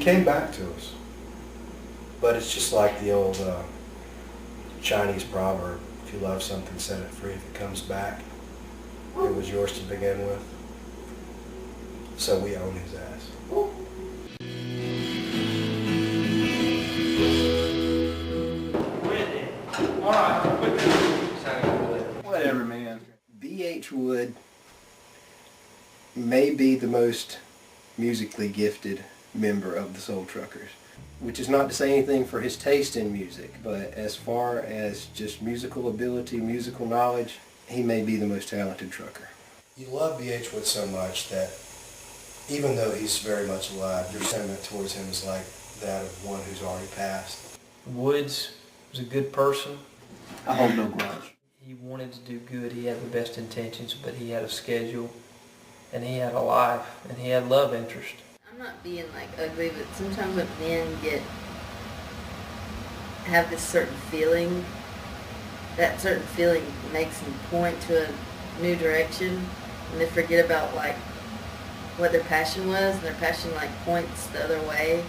came back to us. But it's just like the old Chinese proverb, if you love something, set it free. If it comes back, it was yours to begin with. So we own his ass. Whatever, man. B.H. Wood may be the most musically gifted member of the Soul Truckers, which is not to say anything for his taste in music, but as far as just musical ability, musical knowledge, he may be the most talented trucker. You love B.H. Wood so much that even though he's very much alive, your sentiment towards him is like that of one who's already passed. Woods was a good person. I hold no grudge. He wanted to do good. He had the best intentions, but he had a schedule, and he had a life, and he had love interest. I'm not being like ugly, but sometimes when men have this certain feeling, that certain feeling makes them point to a new direction, and they forget about like what their passion was, and their passion like points the other way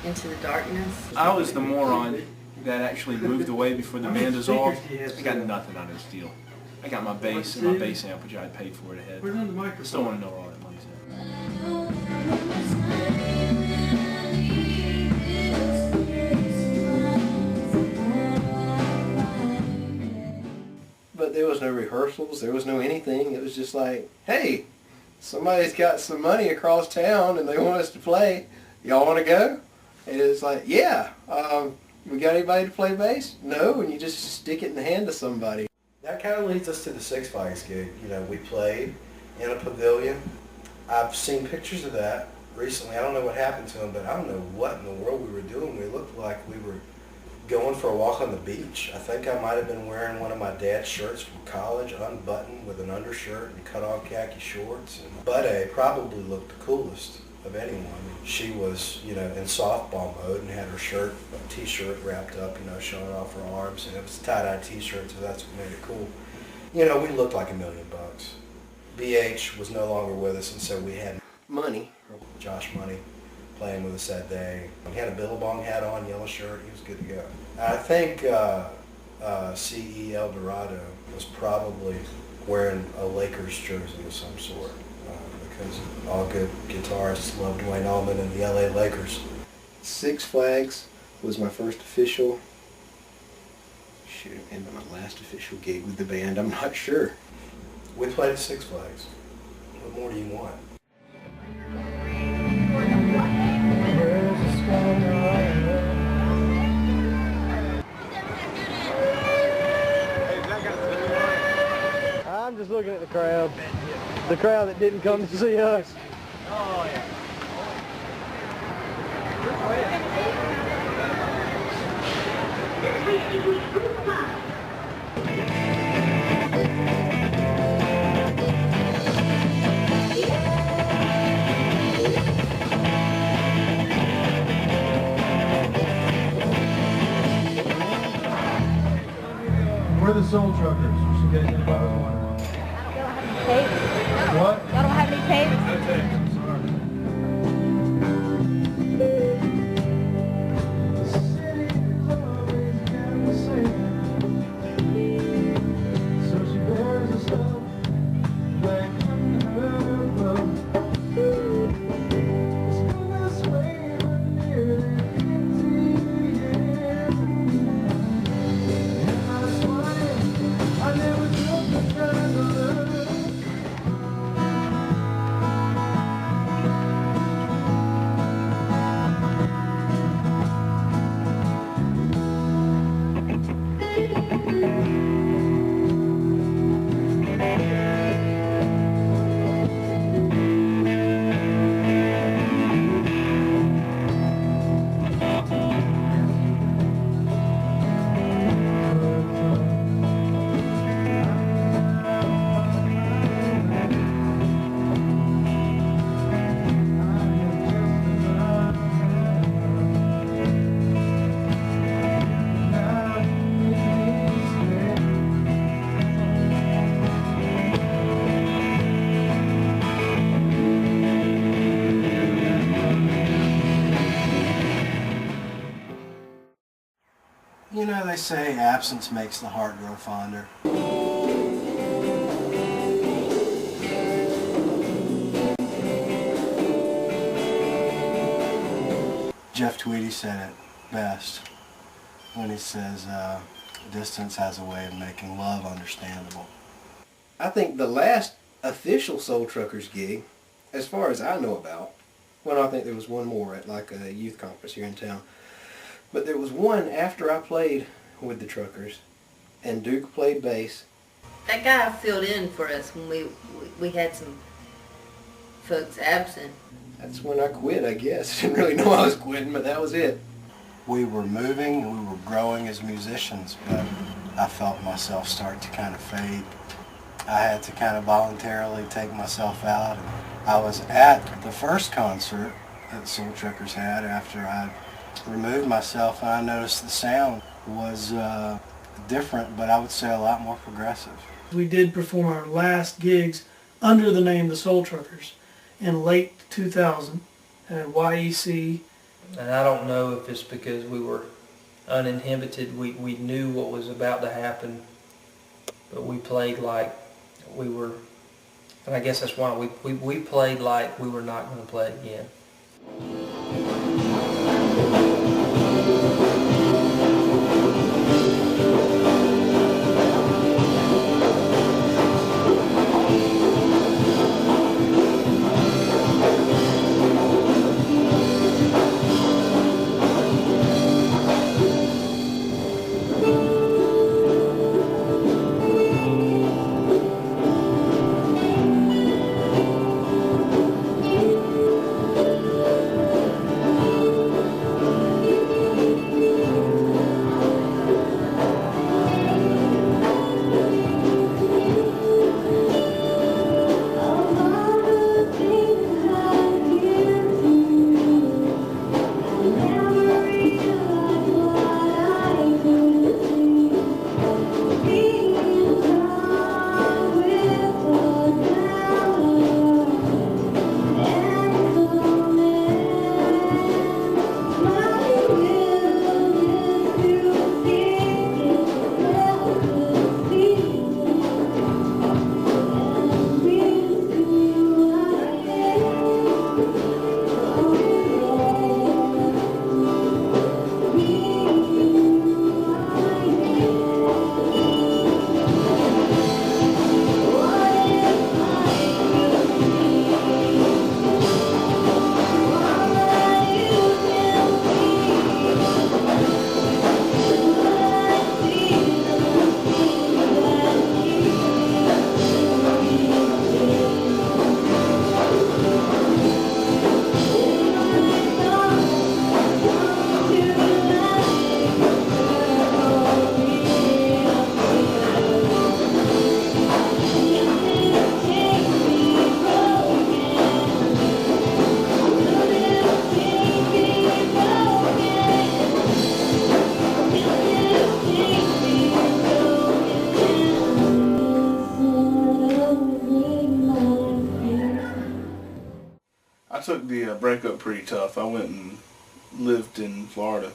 into the darkness. I was the moron that actually moved away before the band dissolved. I got nothing out of this deal. I got my bass and my bass amp, which I had paid for it ahead. Still want to know where all that money's at. But there was no rehearsals, there was no anything. It was just like, hey, somebody's got some money across town and they want us to play. Y'all want to go? And it's like, yeah. We got anybody to play bass? No, and you just stick it in the hand of somebody. That kind of leads us to the Six Flags gig. You know, we played in a pavilion. I've seen pictures of that recently. I don't know what happened to them, but I don't know what in the world we were doing. We looked like we were going for a walk on the beach. I think I might have been wearing one of my dad's shirts from college, unbuttoned with an undershirt and cut-off khaki shorts. And Buddy probably looked the coolest of anyone. She was, you know, in softball mode and had her shirt, t-shirt wrapped up, you know, showing off her arms, and it was a tie-dye t-shirt, so that's what made it cool. You know, we looked like $1 million. BH was no longer with us, and so we had Money, Josh Money, playing with us that day. He had a Billabong hat on, yellow shirt, he was good to go. I think C.E. El Dorado was probably wearing a Lakers jersey of some sort. Because all good guitarists love Dwayne Allman and the LA Lakers. Six Flags was my first official, and my last official gig with the band, I'm not sure. We played at Six Flags. What more do you want? I'm just looking at the crowd. The crowd that didn't come to see us. Oh, yeah. We're the Soul Truckers. Just in case anybody was wondering. What? Y'all don't have any tapes? No tapes, I'm sorry. So she bears herself like her love. It's been this way for nearly 50 years. And I swear I never they say absence makes the heart grow fonder. Jeff Tweedy said it best when he says, distance has a way of making love understandable. I think the last official Soul Truckers gig, as far as I know about, well, I think there was one more at like a youth conference here in town, but there was one after I played with the Truckers, and Duke played bass. That guy filled in for us when we had some folks absent. That's when I quit, I guess. I didn't really know I was quitting, but that was it. We were moving and we were growing as musicians, but I felt myself start to kind of fade. I had to kind of voluntarily take myself out. And I was at the first concert that Soul Truckers had after I removed myself, and I noticed the sound was different, but I would say a lot more progressive. We did perform our last gigs under the name the Soul Truckers in late 2000 at YEC. And I don't know if it's because we were uninhibited, we knew what was about to happen, but we played like we were, and I guess that's why we played like we were not going to play again. I took the breakup pretty tough. I went and lived in Florida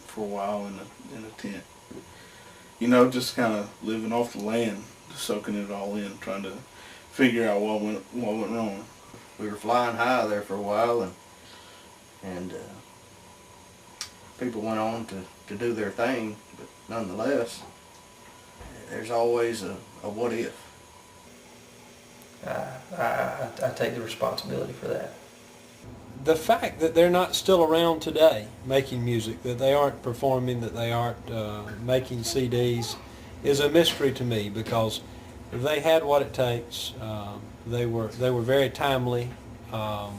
for a while in a tent. You know, just kind of living off the land, soaking it all in, trying to figure out what went wrong. We were flying high there for a while, and people went on to do their thing, but nonetheless, there's always a what if. I take the responsibility for that. The fact that they're not still around today making music, that they aren't performing, that they aren't making CDs, is a mystery to me, because they had what it takes. They were very timely. I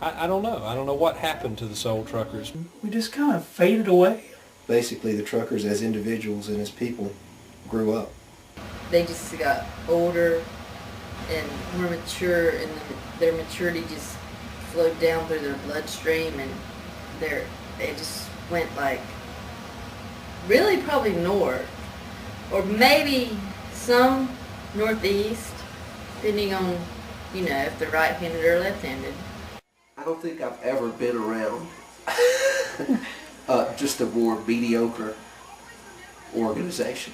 don't know. I don't know what happened to the Soul Truckers. We just kind of faded away. Basically, the Truckers as individuals and as people grew up. They just got older and more mature, and their maturity just flowed down through their bloodstream, and they just went like really probably north, or maybe some northeast, depending on, you know, if they're right-handed or left-handed. I don't think I've ever been around just a more mediocre organization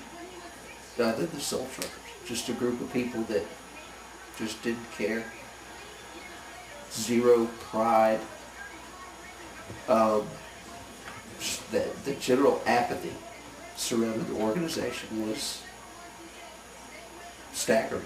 than the Soul Truckers. Just a group of people that just didn't care. Zero pride. Just the general apathy surrounding the organization was staggering.